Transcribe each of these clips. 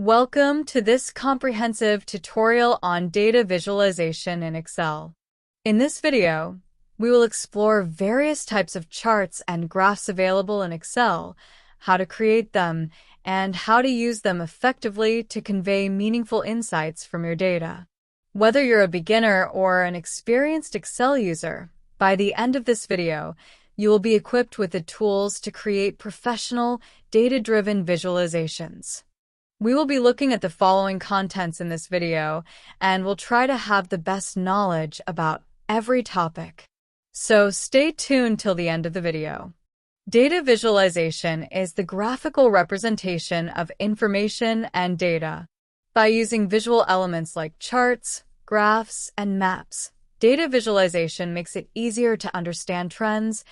Welcome to this comprehensive tutorial on data visualization in Excel. In this video, we will explore various types of charts and graphs available in Excel, how to create them, and how to use them effectively to convey meaningful insights from your data. Whether you're a beginner or an experienced Excel user, by the end of this video, you will be equipped with the tools to create professional, data-driven visualizations. We will be looking at the following contents in this video, and we'll try to have the best knowledge about every topic. So stay tuned till the end of the video. Data visualization is the graphical representation of information and data. By using visual elements like charts, graphs, and maps, data visualization makes it easier to understand trends,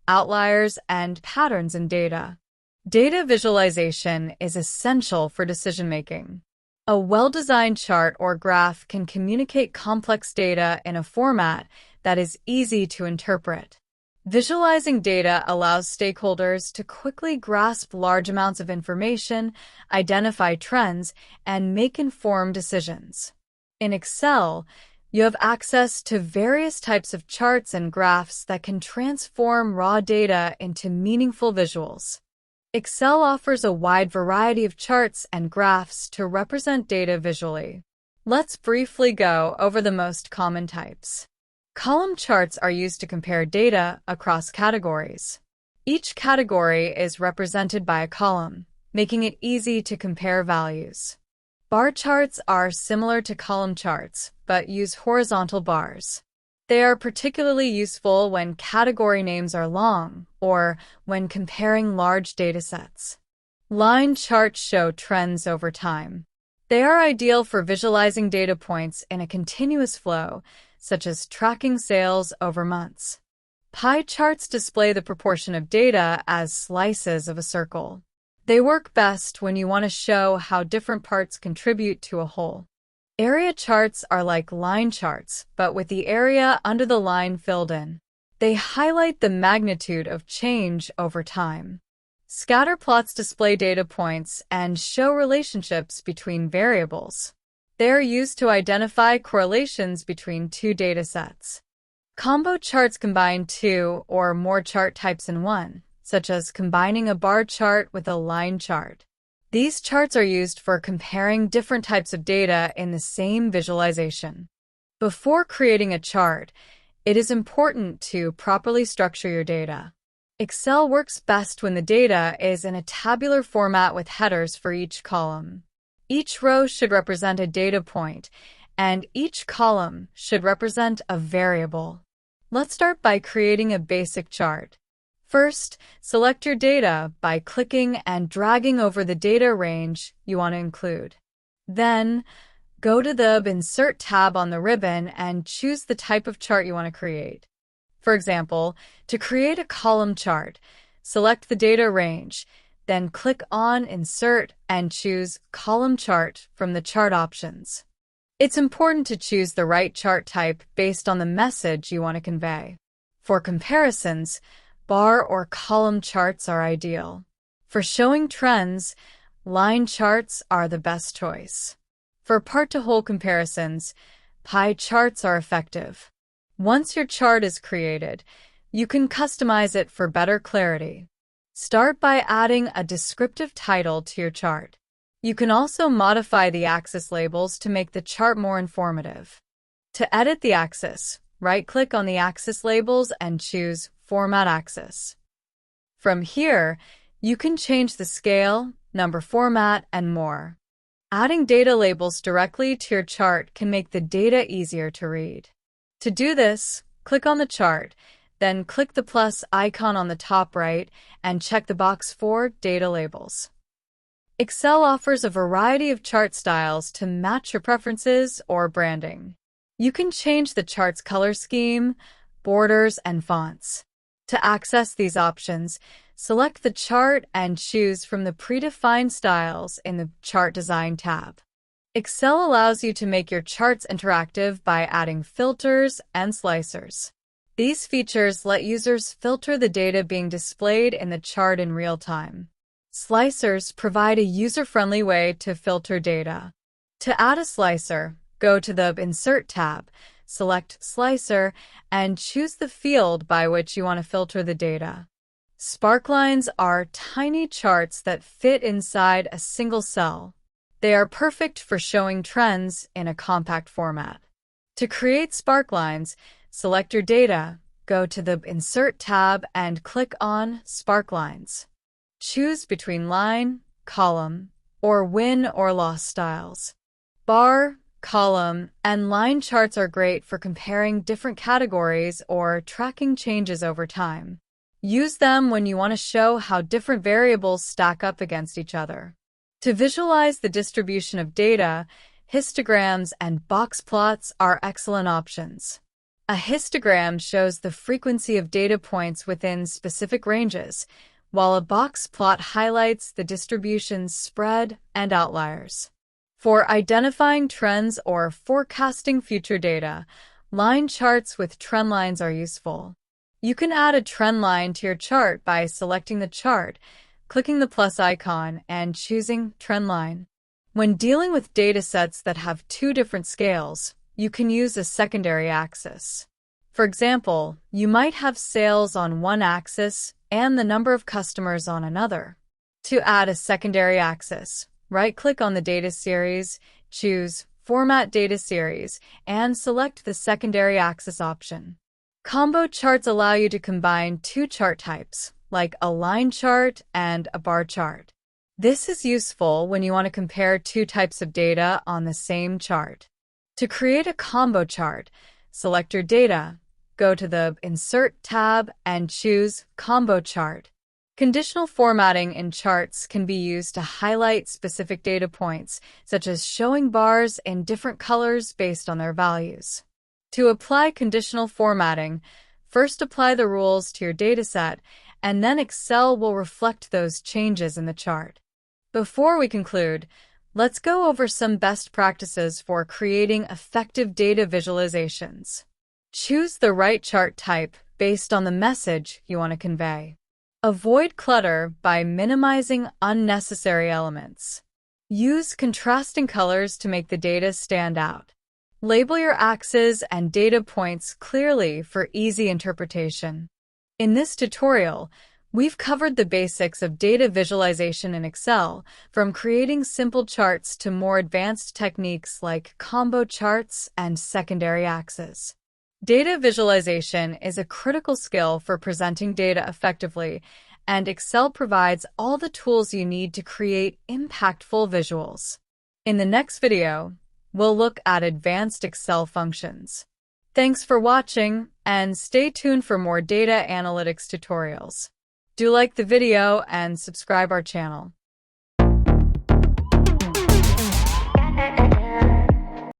outliers, and patterns in data. Data visualization is essential for decision-making. A well-designed chart or graph can communicate complex data in a format that is easy to interpret. Visualizing data allows stakeholders to quickly grasp large amounts of information, identify trends, and make informed decisions. In Excel, you have access to various types of charts and graphs that can transform raw data into meaningful visuals. Excel offers a wide variety of charts and graphs to represent data visually. Let's briefly go over the most common types. Column charts are used to compare data across categories. Each category is represented by a column, making it easy to compare values. Bar charts are similar to column charts, but use horizontal bars. They are particularly useful when category names are long or when comparing large datasets. Line charts show trends over time. They are ideal for visualizing data points in a continuous flow, such as tracking sales over months. Pie charts display the proportion of data as slices of a circle. They work best when you want to show how different parts contribute to a whole. Area charts are like line charts, but with the area under the line filled in. They highlight the magnitude of change over time. Scatter plots display data points and show relationships between variables. They are used to identify correlations between two datasets. Combo charts combine two or more chart types in one, such as combining a bar chart with a line chart. These charts are used for comparing different types of data in the same visualization. Before creating a chart, it is important to properly structure your data. Excel works best when the data is in a tabular format with headers for each column. Each row should represent a data point, and each column should represent a variable. Let's start by creating a basic chart. First, select your data by clicking and dragging over the data range you want to include. Then, go to the Insert tab on the ribbon and choose the type of chart you want to create. For example, to create a column chart, select the data range, then click on Insert and choose Column Chart from the chart options. It's important to choose the right chart type based on the message you want to convey. For comparisons, bar or column charts are ideal. For showing trends, line charts are the best choice. For part-to-whole comparisons, pie charts are effective. Once your chart is created, you can customize it for better clarity. Start by adding a descriptive title to your chart. You can also modify the axis labels to make the chart more informative. To edit the axis, right-click on the axis labels and choose Format Axis. From here, you can change the scale, number format, and more. Adding data labels directly to your chart can make the data easier to read. To do this, click on the chart, then click the plus icon on the top right and check the box for Data Labels. Excel offers a variety of chart styles to match your preferences or branding. You can change the chart's color scheme, borders, and fonts. To access these options, select the chart and choose from the predefined styles in the Chart Design tab. Excel allows you to make your charts interactive by adding filters and slicers. These features let users filter the data being displayed in the chart in real time. Slicers provide a user-friendly way to filter data. To add a slicer, go to the Insert tab, select Slicer, and choose the field by which you want to filter the data. Sparklines are tiny charts that fit inside a single cell. They are perfect for showing trends in a compact format. To create sparklines, select your data, go to the Insert tab, and click on Sparklines. Choose between line, column, or win or loss styles. Bar, column, and line charts are great for comparing different categories or tracking changes over time. Use them when you want to show how different variables stack up against each other. To visualize the distribution of data, histograms and box plots are excellent options. A histogram shows the frequency of data points within specific ranges, while a box plot highlights the distribution's spread and outliers. For identifying trends or forecasting future data, line charts with trend lines are useful. You can add a trend line to your chart by selecting the chart, clicking the plus icon, and choosing Trend Line. When dealing with datasets that have two different scales, you can use a secondary axis. For example, you might have sales on one axis and the number of customers on another. To add a secondary axis, right-click on the data series, choose Format Data Series, and select the secondary axis option. Combo charts allow you to combine two chart types, like a line chart and a bar chart. This is useful when you want to compare two types of data on the same chart. To create a combo chart, select your data, go to the Insert tab, and choose Combo Chart. Conditional formatting in charts can be used to highlight specific data points, such as showing bars in different colors based on their values. To apply conditional formatting, first apply the rules to your dataset, and then Excel will reflect those changes in the chart. Before we conclude, let's go over some best practices for creating effective data visualizations. Choose the right chart type based on the message you want to convey. Avoid clutter by minimizing unnecessary elements. Use contrasting colors to make the data stand out. Label your axes and data points clearly for easy interpretation. In this tutorial, we've covered the basics of data visualization in Excel, from creating simple charts to more advanced techniques like combo charts and secondary axes. Data visualization is a critical skill for presenting data effectively, and Excel provides all the tools you need to create impactful visuals. In the next video, we'll look at advanced Excel functions. Thanks for watching, and stay tuned for more data analytics tutorials. Do like the video and subscribe our channel.